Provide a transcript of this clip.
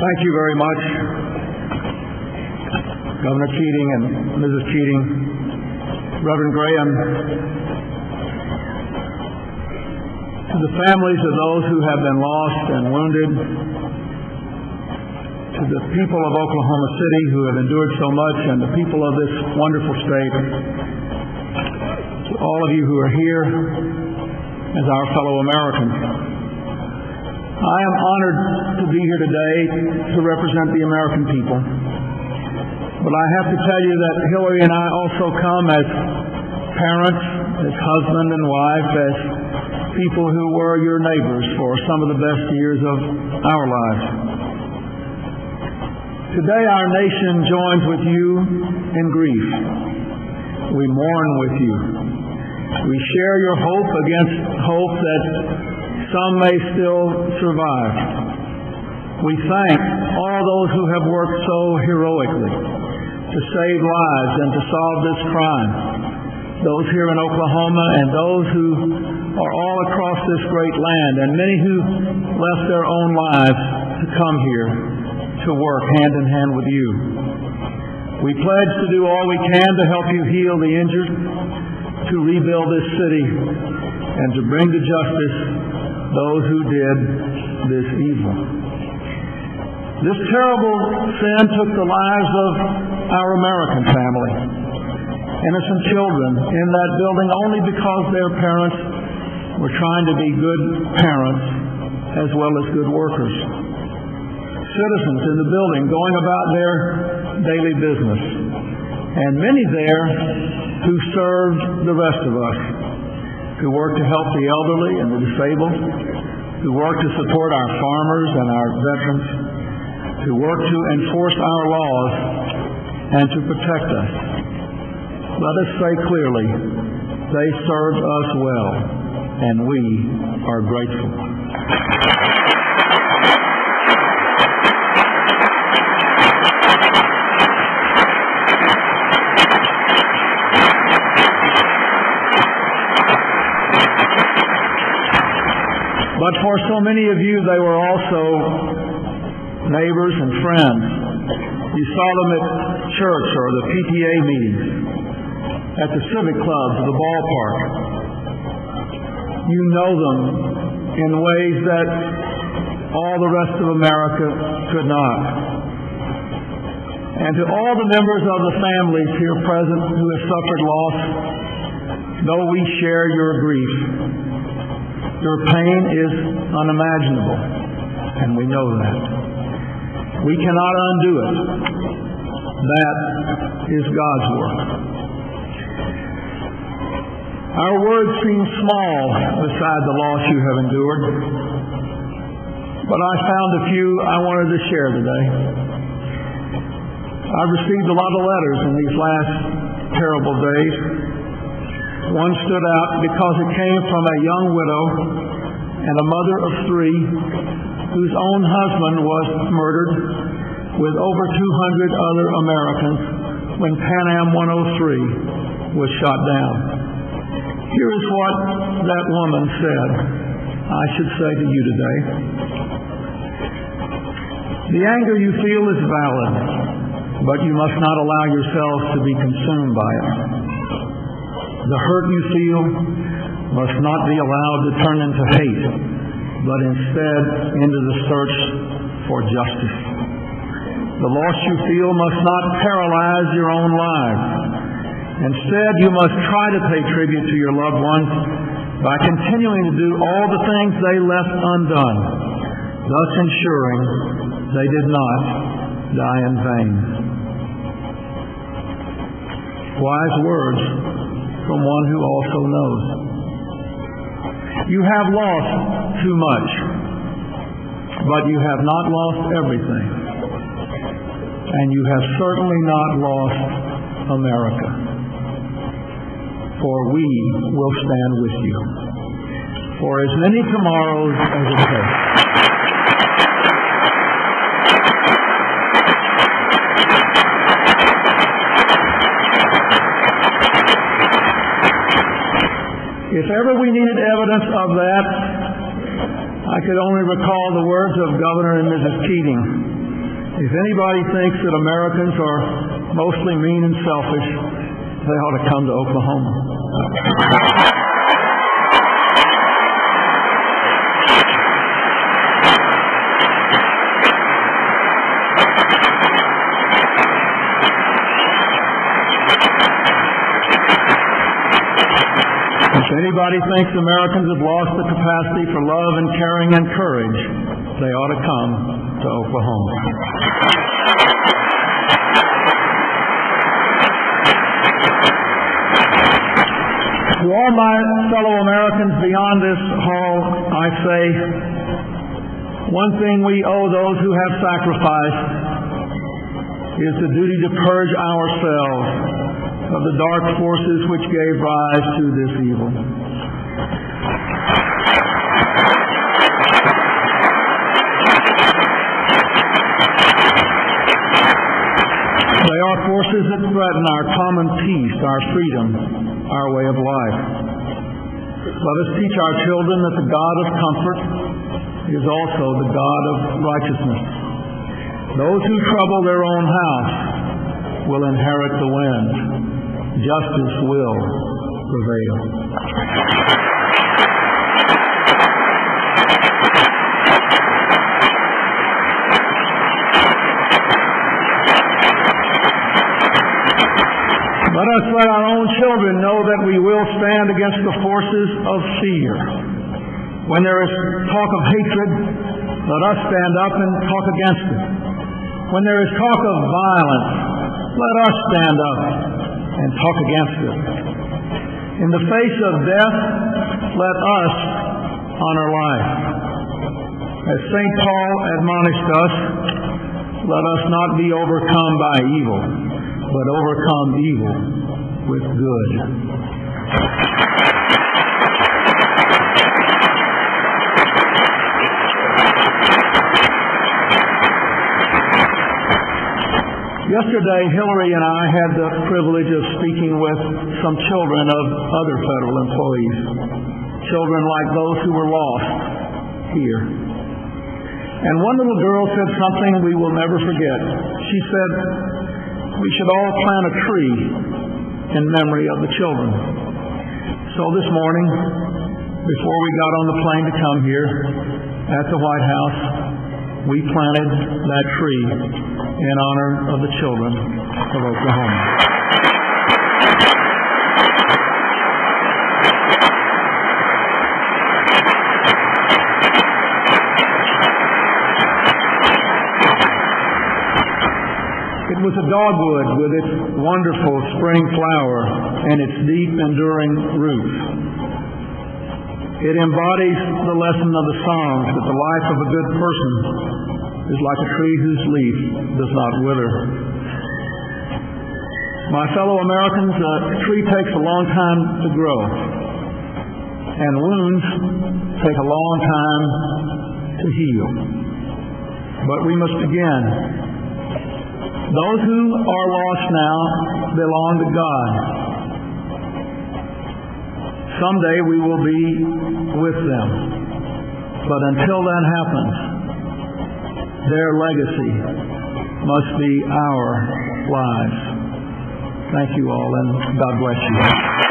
Thank you very much, Governor Keating and Mrs. Keating, Reverend Graham. To the families of those who have been lost and wounded, to the people of Oklahoma City who have endured so much, and the people of this wonderful state, to all of you who are here as our fellow Americans, I am honored to be here today to represent the American people. But I have to tell you that Hillary and I also come as parents, as husband and wife, as people who were your neighbors for some of the best years of our lives. Today our nation joins with you in grief. We mourn with you. We share your hope against hope that some may still survive. We thank all those who have worked so heroically to save lives and to solve this crime. Those here in Oklahoma and those who are all across this great land, and many who left their own lives to come here to work hand in hand with you. We pledge to do all we can to help you heal the injured, to rebuild this city, and to bring to justice those who did this evil. This terrible sin took the lives of our American family, innocent children in that building only because their parents were trying to be good parents as well as good workers. Citizens in the building going about their daily business, and many there who served the rest of us, who work to help the elderly and the disabled, who work to support our farmers and our veterans, who work to enforce our laws and to protect us. Let us say clearly, they served us well, and we are grateful. But for so many of you, they were also neighbors and friends. You saw them at church or the PTA meetings, at the civic clubs, the ballpark. You know them in ways that all the rest of America could not. And to all the members of the families here present who have suffered loss, though we share your grief, your pain is unimaginable, and we know that. We cannot undo it. That is God's work. Our words seem small beside the loss you have endured, but I found a few I wanted to share today. I've received a lot of letters in these last terrible days. One stood out because it came from a young widow and a mother of three whose own husband was murdered with over 200 other Americans when Pan Am 103 was shot down. Here is what that woman said, I should say to you today. The anger you feel is valid, but you must not allow yourselves to be consumed by it. The hurt you feel must not be allowed to turn into hate, but instead into the search for justice. The loss you feel must not paralyze your own lives. Instead, you must try to pay tribute to your loved ones by continuing to do all the things they left undone, thus ensuring they did not die in vain. Wise words from one who also knows. You have lost too much, but you have not lost everything. And you have certainly not lost America. For we will stand with you for as many tomorrows as it takes. If ever we needed evidence of that, I could only recall the words of Governor and Mrs. Keating If anybody thinks that Americans are mostly mean and selfish, they ought to come to Oklahoma. If anybody thinks Americans have lost the capacity for love and caring and courage, they ought to come to Oklahoma. To all my fellow Americans beyond this hall, I say, one thing we owe those who have sacrificed is the duty to purge ourselves of the dark forces which gave rise to this evil. They are forces that threaten our common peace, our freedom, our way of life. Let us teach our children that the God of comfort is also the God of righteousness. Those who trouble their own house will inherit the wind. Justice will prevail. Let us let our own children know that we will stand against the forces of fear. When there is talk of hatred, let us stand up and talk against it. When there is talk of violence, let us stand up and talk against it. In the face of death, let us honor life. As St. Paul admonished us, let us not be overcome by evil, but overcome evil with good. Yesterday, Hillary and I had the privilege of speaking with some children of other federal employees, children like those who were lost here. And one little girl said something we will never forget. She said, "We should all plant a tree in memory of the children." So this morning, before we got on the plane to come here at the White House, we planted that tree in honor of the children of Oklahoma. It was a dogwood with its wonderful spring flower and its deep, enduring roots. It embodies the lesson of the Psalms that the life of a good person is like a tree whose leaf does not wither. My fellow Americans, a tree takes a long time to grow, and wounds take a long time to heal. But we must begin. Those who are lost now belong to God. Someday we will be with them. But until that happens, their legacy must be our lives. Thank you all, and God bless you.